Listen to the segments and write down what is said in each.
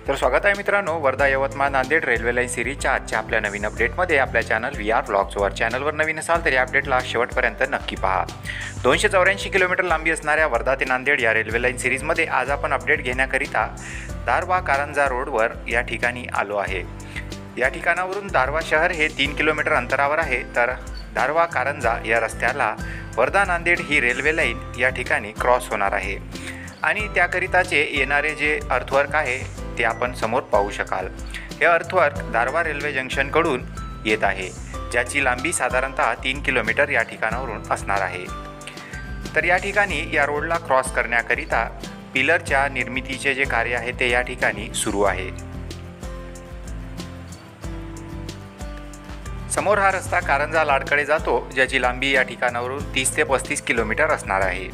तर स्वागत आहे मित्रांनो, वर्धा यवतमाळ नांदेड रेल्वे लाईन सिरीजच्या आजच्या आपल्या नवीन अपडेटमध्ये। आपल्या चॅनल VR व्लॉग्सवर चॅनलवर नवीन असाल तर या अपडेटला शेवटपर्यंत नक्की पहा। 284 किलोमीटर लांबी असणाऱ्या वर्धा ते नांदेड या रेल्वे लाईन सिरीजमध्ये आज आपण अपडेट घेण्याकरिता दारव्हा कारंजा रोडवर या ठिकाणी आलो आहे। या ठिकाणावरून दारव्हा शहर हे 3 किलोमीटर अंतरावर आहे, तर दारव्हा कारंजा या रस्त्याला वर्धा नांदेड ही रेल्वे लाईन या ठिकाणी क्रॉस होणार आहे आणि त्याकरिताचे येणारे जे अर्थवर्क आहे ते आपण समोर पाहू शकाल। हे अर्थवर्क दारव्हा रेल्वे जंक्शनकडून येत आहे, ज्याची लांबी साधारणतः 3 किलोमीटर या ठिकाणावरून असणार आहे। तर या ठिकाणी या रोडला क्रॉस करण्याकरिता पिलरच्या निर्मितीचे जे कार्य आहे ते या ठिकाणी सुरू आहे। समोर हा रस्ता कारंजा लाडकडे जातो, ज्याची लांबी या ठिकाणावरून 30 ते 35 किलोमीटर असणार आहे।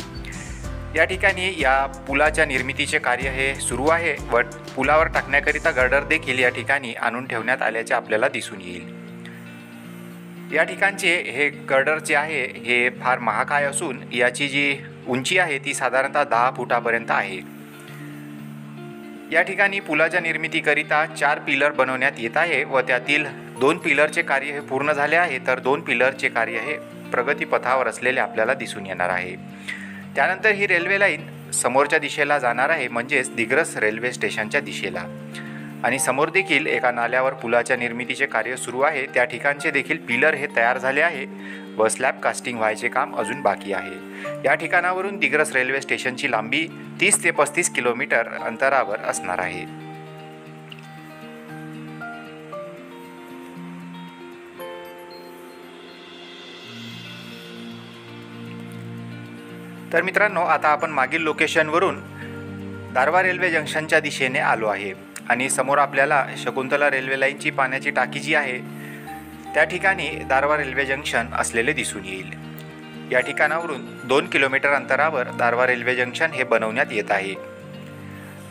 या ठिकाणी या पुलाच्या निर्मितीचे कार्य हे सुरू आहे व पुलावर टाकण्याकरिता गर्डर देखील या ठिकाणी आणून ठेवण्यात आल्याचे आपल्याला दिसून येईल। या ठिकाणचे हे गर्डर जे आहे हे फार महाकाय असून याची जी उंची आहे ती साधारणतः 10 फुटापर्यंत आहे। या ठिकाणी पुलाच्या निर्मितीकरिता 4 पिलर बनवण्यात येत आहे व त्यातील 2 पिलरचे कार्य हे पूर्ण झाले आहे, तर 2 पिलरचे कार्य हे प्रगतीपथावर असलेले आपल्याला दिसून येणार आहे। त्यानंतर ही रेल्वे लाईन समोरच्या दिशेला जाणार आहे, म्हणजेच दिग्रस रेल्वे स्टेशनच्या दिशेला, आणि समोर देखील एका नाल्यावर पुलाच्या निर्मितीचे कार्य सुरू आहे। त्या ठिकाणचे देखील पिलर हे तयार झाले आहे व स्लॅब कास्टिंग व्हायचे काम अजून बाकी आहे। या ठिकाणावरून दिग्रस रेल्वे स्टेशनची लांबी 30 ते 35 किलोमीटर अंतरावर असणार आहे। तर मित्रांनो, आता आपण मागील लोकेशनवरून दारव्हा रेल्वे जंक्शनच्या दिशेने आलो आहे आणि समोर आपल्याला शकुंतला रेल्वे लाईनची पाण्याची टाकी जी आहे त्या ठिकाणी दारव्हा रेल्वे जंक्शन असलेले दिसून येईल। या ठिकाणावरून 2 किलोमीटर अंतरावर दारव्हा रेल्वे जंक्शन हे बनवण्यात येत आहे।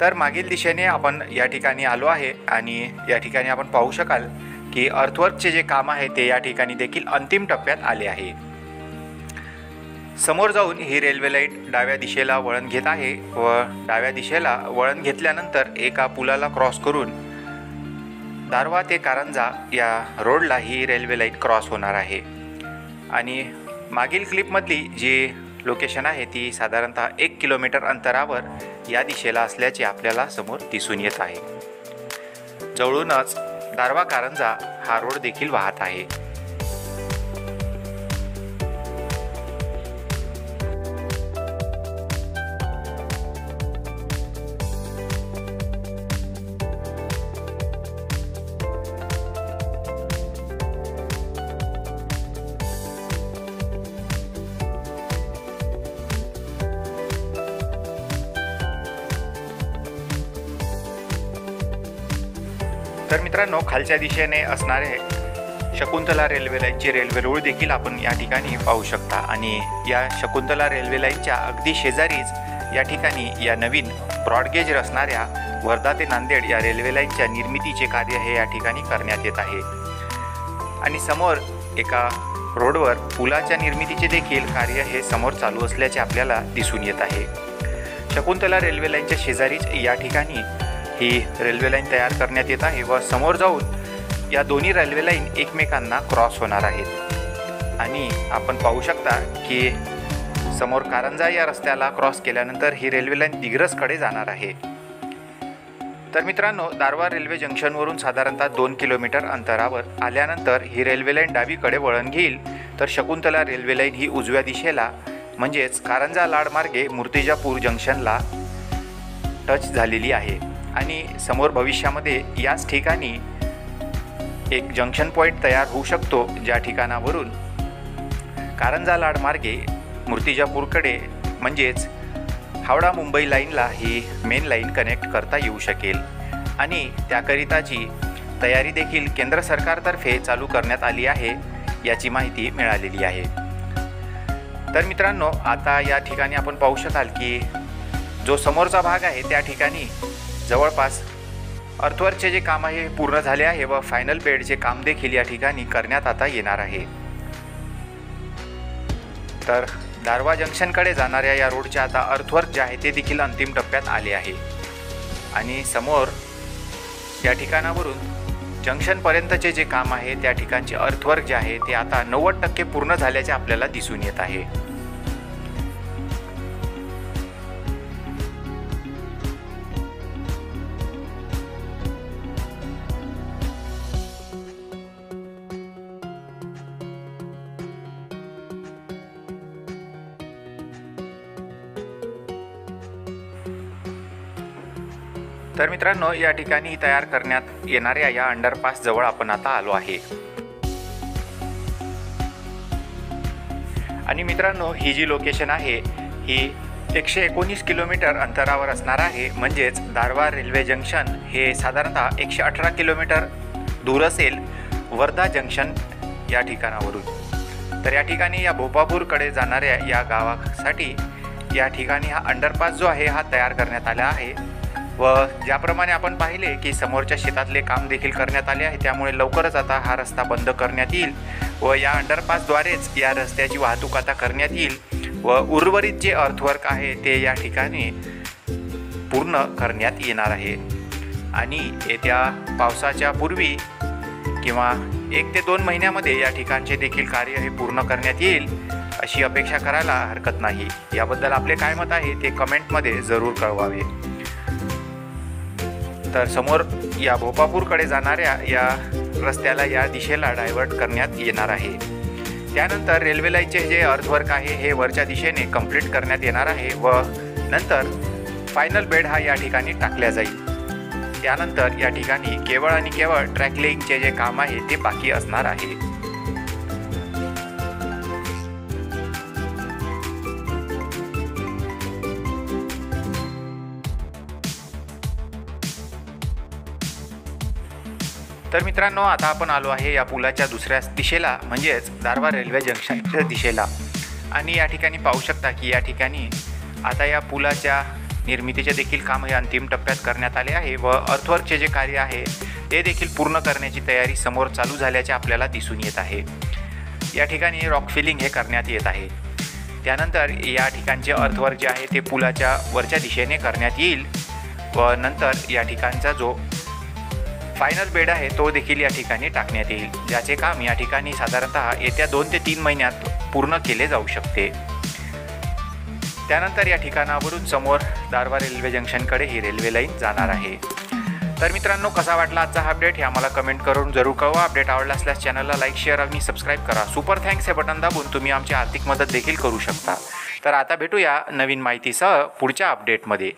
तर मागील दिशेने आपण या ठिकाणी आलो आहे आणि या ठिकाणी आपण पाहू शकाल की अर्थवर्कचे जे काम आहे ते या ठिकाणी देखील अंतिम टप्प्यात आले आहे। समोर जाऊन ही रेल्वे लाईन डाव्या दिशेला वळण घेत आहे व डाव्या दिशेला वळण घेतल्यानंतर एका पुलाला क्रॉस करून दारव्हा ते कारंजा या रोडला ही रेल्वे लाईन क्रॉस होणार आहे। आणि मागील क्लिपमधली जी लोकेशन आहे ती साधारणतः 1 किलोमीटर अंतरावर या दिशेला असल्याचे आपल्याला समोर दिसून येत आहे। जवळूनच दारव्हा कारंजा हा रोड देखील वाहत आहे। तर मित्रांनो, खालच्या दिशेने असणारे शकुंतला रेल्वे लाईनचे रेल्वे रूळ देखील आपण या ठिकाणी पाहू शकता आणि या शकुंतला रेल्वे लाईनच्या अगदी शेजारीच या ठिकाणी या नवीन ब्रॉडगेज असणाऱ्या वर्धा ते नांदेड या रेल्वे लाईनच्या निर्मितीचे कार्य हे या ठिकाणी करण्यात येत आहे। आणि समोर एका रोडवर पुलाच्या निर्मितीचे देखील कार्य हे समोर चालू असल्याचे आपल्याला दिसून येत आहे। शकुंतला रेल्वे लाईनच्या शेजारीच या ठिकाणी ही रेल्वे लाईन तयार करण्यात येत आहे व समोर जाऊन या दोन्ही रेल्वे लाईन एकमेकांना क्रॉस होणार आहेत। आणि आपण पाहू शकता की समोर कारंजा या रस्त्याला क्रॉस केल्यानंतर ही रेल्वे लाईन दिग्रसकडे जाणार आहे। तर मित्रांनो, दारव्हा रेल्वे जंक्शनवरून साधारणतः 2 किलोमीटर अंतरावर आल्यानंतर ही रेल्वे लाईन डावीकडे वळण घेईल, तर शकुंतला रेल्वे लाईन ही उजव्या दिशेला म्हणजेच कारंजा लाडमार्गे मूर्तिजापूर जंक्शनला टच झालेली आहे। आणि समोर भविष्यामध्ये याच ठिकाणी एक जंक्शन पॉईंट तयार होऊ शकतो, ज्या ठिकाणावरून कारंजा लाडमार्गे मूर्तिजापूरकडे म्हणजेच हावडा मुंबई लाईनला ही मेन लाईन कनेक्ट करता येऊ शकेल। आणि त्याकरिताची तयारी देखील केंद्र सरकारतर्फे चालू करण्यात आली आहे, याची माहिती मिळालेली आहे। तर मित्रांनो, आता या ठिकाणी आपण पाहू शकाल की जो समोरचा भाग आहे त्या ठिकाणी जवळपास अर्थवर्कचे जे काम आहे पूर्ण झाले आहे व फायनल बेडचे काम देखील या ठिकाणी करण्यात आता येणार आहे। तर दारव्हा जंक्शनकडे जाणाऱ्या या रोडचे आता अर्थवर्क जे आहे ते देखील अंतिम टप्प्यात आले आहे आणि समोर या ठिकाणावरून जंक्शनपर्यंतचे जे काम आहे त्या ठिकाणचे अर्थवर्क जे आहे ते आता 90% पूर्ण झाल्याचे आपल्याला दिसून येत आहे। तर मित्रांनो, या ठिकाणी तयार करण्यात येणाऱ्या या अंडरपास जवळ आपण आता आलो आहे। आणि मित्रांनो, ही जी लोकेशन आहे ही 119 किलोमीटर अंतरावर असणार आहे। म्हणजेच दारवा रेल्वे जंक्शन हे साधारणतः 118 किलोमीटर दूर असेल वर्धा जंक्शन या ठिकाणावरून। तर या ठिकाणी या भोपापूरकडे जाणाऱ्या या गावासाठी या ठिकाणी हा अंडरपास जो आहे हा तयार करण्यात आला आहे। व ज्याप्रमाणे आपण पाहिले की समोरच्या शेतातले काम देखील करण्यात आले आहे, त्यामुळे लवकरच आता हा रस्ता बंद करण्यात येईल व या अंडरपासद्वारेच या रस्त्याची वाहतूक आता करण्यात येईल व उर्वरित जे अर्थवर्क आहे ते या ठिकाणी पूर्ण करण्यात येणार आहे। आणि येत्या पावसाच्या पूर्वी किंवा 1 ते 2 महिन्यामध्ये या ठिकाणचे देखील कार्य हे पूर्ण करण्यात येईल अशी अपेक्षा करायला हरकत नाही। याबद्दल आपले काय मत आहे ते कमेंटमध्ये जरूर कळवावे। तर समोर या भोपापूरकडे जाणाऱ्या या रस्त्याला या दिशेला डायव्हर्ट करण्यात येणार आहे। त्यानंतर रेल्वे लाईनचे जे अर्थवर्क आहे हे वरच्या दिशेने कंप्लीट करण्यात येणार आहे व नंतर फायनल बेड हा या ठिकाणी टाकल्या जाईल। त्यानंतर या ठिकाणी केवळ आणि केवळ ट्रॅक लेईंगचे जे काम आहे ते बाकी असणार आहे। तर मित्रांनो, आता आपण आलो आहे या पुलाच्या दुसऱ्या दिशेला, म्हणजेच दारवा रेल्वे जंक्शनच्या दिशेला। आणि या ठिकाणी पाहू शकता की या ठिकाणी आता या पुलाच्या निर्मितीचे देखील काम हे अंतिम टप्प्यात करण्यात आले आहे व अर्थवर्कचे जे कार्य आहे ते देखील पूर्ण करण्याची तयारी समोर चालू झाल्याचे आपल्याला दिसून येत आहे। या ठिकाणी रॉक फिलिंग हे करण्यात येत आहे। त्यानंतर या ठिकाणचे अर्थवर्क जे आहे ते पुलाच्या वरच्या दिशेने करण्यात येईल व नंतर या ठिकाणचा जो फायनल बेड आहे तो देखील या ठिकाणी टाकण्यात येईल, ज्याचे काम या ठिकाणी साधारणतः येत्या 2 ते 3 महिन्यात पूर्ण केले जाऊ शकते। त्यानंतर या ठिकाणावरून समोर दारवा रेल्वे जंक्शनकडे ही रेल्वे लाईन जाणार आहे। तर मित्रांनो, कसा वाटला आजचा हा अपडेट हे आम्हाला कमेंट करून जरूर कळवा। अपडेट आवडला असल्यास चॅनलला लाईक, शेअर आणि सबस्क्राईब करा। सुपर थँक्स हे बटन दाबून तुम्ही आमची आर्थिक मदत देखील करू शकता। तर आता भेटूया नवीन माहितीसह पुढच्या अपडेटमध्ये।